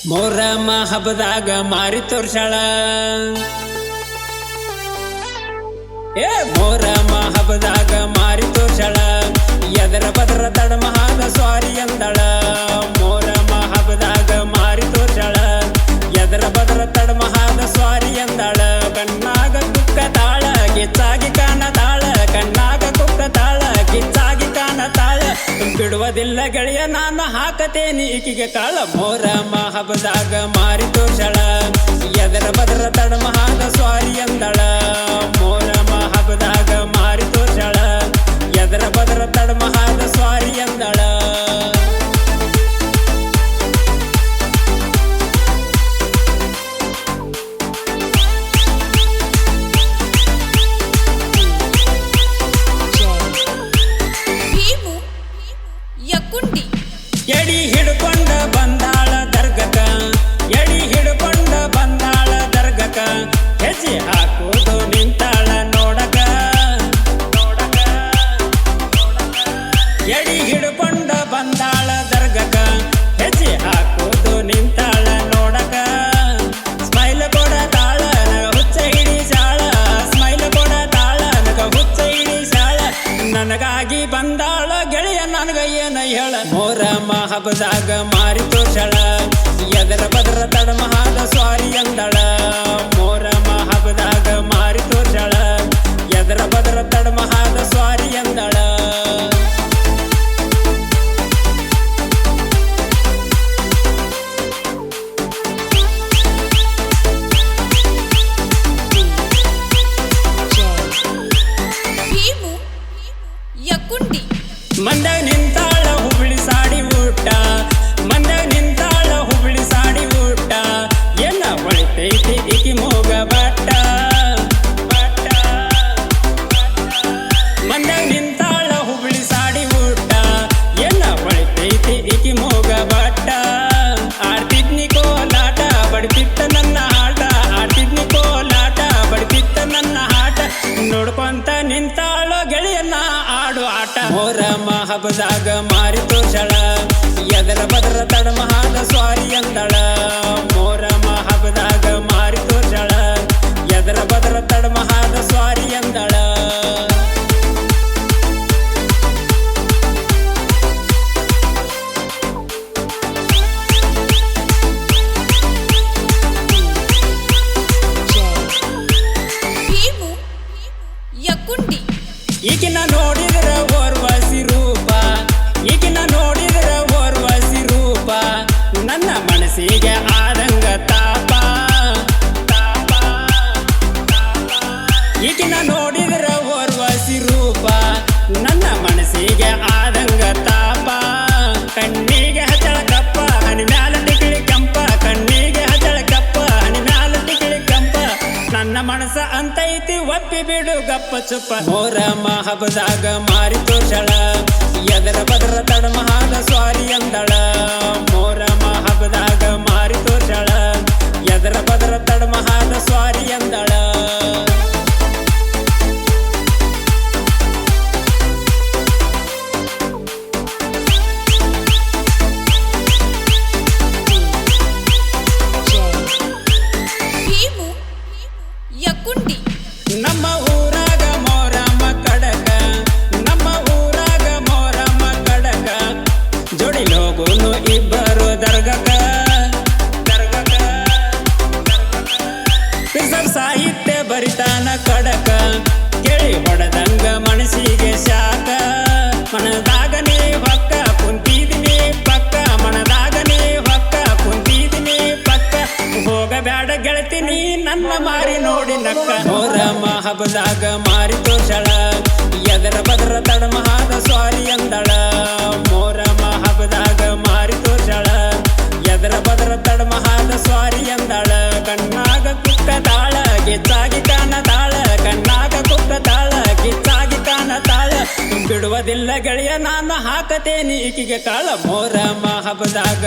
ಮೊಹರಂ ಹಬ್ಬದಾಗ ಮಾರಿ ತೋರ್ಸಾಳ ಮೊಹರಂ ಹಬ್ಬದಾಗ ಮಾರಿ ತೋರ್ಸಾಳ ಎದರ ಬದರ ತಡಮಹಾದ ಸ್ವಾರಿ ಅಂದಳ ಮೊಹರಂ ಹಬ್ಬದಾಗ ಮಾರಿ ತೋರ್ಸಾಳ ಎದರ ಬದರ ತಡಮಹಾದ ಸ್ವಾರಿ ಅಂದಳ ಕಣ್ಣಾಗ ಕುಕ್ಕ ತಾಳ ಗಿಚ್ಚಾಗಿ ಕಾಣತಾಳ ಕಣ್ಣಾಗ ಕುಕ್ಕ ತಾಳ ಗಿಚ್ಚಾಗಿ ಕಾಣತಾಳ ಬಿಡುವುದಿಲ್ಲ ಗೆಳೆಯ ನಾನು ಹಾಕತೇನಿ ಈಕಿಗೆ ಕಾಳ ಮೊಹರಂ ಹಬ್ಬದಾಗ ಮಾರಿ ತೋರ್ಸಾಳ ಎದರ ಬದರ ತಡಮಹಾದ ಸ್ವಾರಿ ಅಂದಳ ಮೊಹರಂ ಹಬ್ಬದಾಗ ಮಾರಿ ತೋರ್ಸಾಳ ಎದರ ಬದರ ತಡಮಹಾದ ಸ್ವಾರಿ ಅಂದಳ ಎಡಿ ಹಿಡ್ಕೊಂಡ ಬಂದಾಳ ದರ್ಗಕ ಎಡಿ ಹಿಡ್ಕೊಂಡ ಬಂದಾಳ ದರ್ಗಕ ಹೆಜ್ಜೆ ಹಾಕೋದು ನಿಂತಾಳ ನೋಡಕ ಎಡಿ ಹಿಡ್ಕೊಂಡ ಬಂದಾಳ ದರ್ಗಕ ಹೆಜ್ಜೆ ಹಾಕೋದು ನಿಂತಾಳ ನೋಡಕ ಸ್ಮೈಲ್ ಕೊಡತಾಳ ನಗ ಹುಚ್ಚ ಹಿಡಿಸಾಳ ಸ್ಮೈಲ್ ಕೊಡತಾಳ ನಗ ಹುಚ್ಚ ಹಿಡಿಸಾಳ ನನಗಾಗಿ ಬಂದಾಳ ಗೆಳೆಯ ನನಗ ಏನ ಹೇಳ ಮೊಹರಂ ಹಬ್ಬದಾಗ ಮಾರಿ ತೋರ್ಸಾಳ ಎದರ ಬದರ ತಡಮಹಾದ ಸ್ವಾರಿ ಅಂದಳ ಮೊಹರಂ ಹಬ್ಬದಾಗ ಮಾರಿ ತೋರ್ಸಾಳ ಎದರ ಬದರ ತಡಮಹಾದ ಸ್ವಾರಿ ಅಂದಳ ಮಂದಾಗ ನಿಂತಾಳ ಹುಬ್ಳಿ ಸಾಡಿ ಊಟ ಮಂದಾಗ ನಿಂತಾಳ ಹುಬ್ಳಿ ಸಾಡಿ ಊಟ ಎಲ್ಲ ಹೊಳಿತೈತಿ ಈಕಿ ಮೂಗ ಬಟ್ಟ ಮಂದಾಗ ನಿಂತಾಳ ಹುಬ್ಳಿ ಸಾಡಿ ಊಟ ಎಲ್ಲ ಹೊಳಿತೈತಿ ಈಕಿ ಮೂಗ ಬಟ್ಟ ಆಡ್ತಿದ್ನಿ ಕೋಲಾಟ ಬಡ್ತಿತ್ತ ನನ್ನ ಆಟ ಆಡ್ತಿದ್ನಿ ಕೋಲಾಟ ಬಡ್ತಿತ್ತ ನನ್ನ ಆಟ ನೋಡ್ಕೊಂತ ನಿಂತಾಳೋ ಗೆಳೆಯನ್ನ ಆಡು ಆಟ ಮೊಹರಂ ಹಬ್ಬದಾಗ ಮಾರಿ ತೋರ್ಸಾಳ ಎದರ ಬದರ ತಡಮಹಾದ ಸ್ವಾರಿ ಅಂದಳ ಮೊಹರಂ ಹಬ್ಬದಾಗ ಮಾರಿ ತೋರ್ಸಾಳ ಎದರ ಬದರ ತಡಮಹಾದ ಸ್ವಾರಿ ಅಂದಳ ಈಗಿನ ನೋಡಿದ್ರ ಓರ್ವಸಿ ರೂಪ ಈಗಿನ ನೋಡಿದ್ರ ಓರ್ವಸಿ ರೂಪ ನನ್ನ ಮನಸ್ಸಿಗೆ ಆದಂಗ ತಾಪ ಈಗಿನ ನೋಡಿದ್ರ ಓರ್ವಸಿ ರೂಪ ನನ್ನ ಮನಸ್ಸಿಗೆ ಆದಂಗ ತಾಪ ಕಣ್ಣಿಗೆ ಹಚ್ಚಳ ಕಪ್ಪ ಹನಿ ಮ್ಯಾಲ ಟಿಕಿಳಿ ಕಂಪ ಕಣ್ಣಿಗೆ ಹಚ್ಚಳ ಕಪ್ಪ ಹನಿ ಮ್ಯಾಲ ಟಿಕಿಳಿ ಕಂಪ ನನ್ನ ಮನಸ್ಸ ಅಂತೈತಿ ಒಪ್ಪಿ ಬಿಡು ಗಪ್ಪ ಚುಪ್ಪ ಮೊಹರಂ ಹಬ್ಬದಾಗ ಮಾರಿ ತೋರ್ಸಾಳ ಎದರ ಬದರ ತಡಮಹಾದ ಸ್ವಾರಿ ಅಂದಳ ಮೊಹರಂ ಹಬ್ಬದಾಗ ಮಾರಿ ತೋರ್ಸಾಳ ಎದರ ಬದರ ತಡಮಹಾದ ಸ್ವಾರಿ ಅಂದಳ ನಮ್ಮ ಊರಾಗ ಮೊಹರಂ ಕಡಕ ನಮ್ಮ ಊರಾಗ ಮೊಹರಂ ಕಡಕ ಜೋಡಿ ಹೋಗುನು ಇಬ್ಬರು ದರ್ಗಕ ಪಿಸರ್ ಸಾಹಿತ್ಯ ಬರಿತಾನ ಕಡಕ ಕೇಳಿ ಹೊಡೆದಂಗ ಮನಸ್ಸಿಗೆ ಶಾಕ ಮನದಾಗ ನೀ ಹೊಕ್ಕ ಕುಂತಿದಿನಿ ಪಕ್ಕ ಮನದಾಗ ನೀ ಹೊಕ್ಕ ಕುಂತಿದಿನಿ ಪಕ್ಕ ಹೋಗಬ್ಯಾಡ ಗೆಳತಿನಿ ನನ್ನ ಮಾರಿ ನೋಡಿ ನಕ್ಕ ಮೊಹರಂ ಹಬ್ಬದಾಗ ಮಾರಿ ತೋರ್ಸಾಳ ಎದರ ಬದರ ತಡಮಹಾದ ಸ್ವಾರಿ ಅಂದಳ ಮೊಹರಂ ಹಬ್ಬದಾಗ ಮಾರಿ ತೋರ್ಸಾಳ ಎದರ ಬದರ ತಡಮಹಾದ ಸ್ವಾರಿ ಅಂದಳ ಕಣ್ಣಾಗ ಕುಕ್ಕ ತಾಳ ಗಿಚ್ಚಾಗಿ ಕಾಣತಾಳ ಕಣ್ಣಾಗ ಕುಕ್ಕ ತಾಳ ಗಿಚ್ಚಾಗಿ ಕಾಣತಾಳ ಬಿಡುವುದಿಲ್ಲ ಗೆಳೆಯ ನಾನು ಹಾಕತೇನಿ ಈಕಿಗೆ ಕಾಳ ಮೊಹರಂ ಹಬ್ಬದಾಗ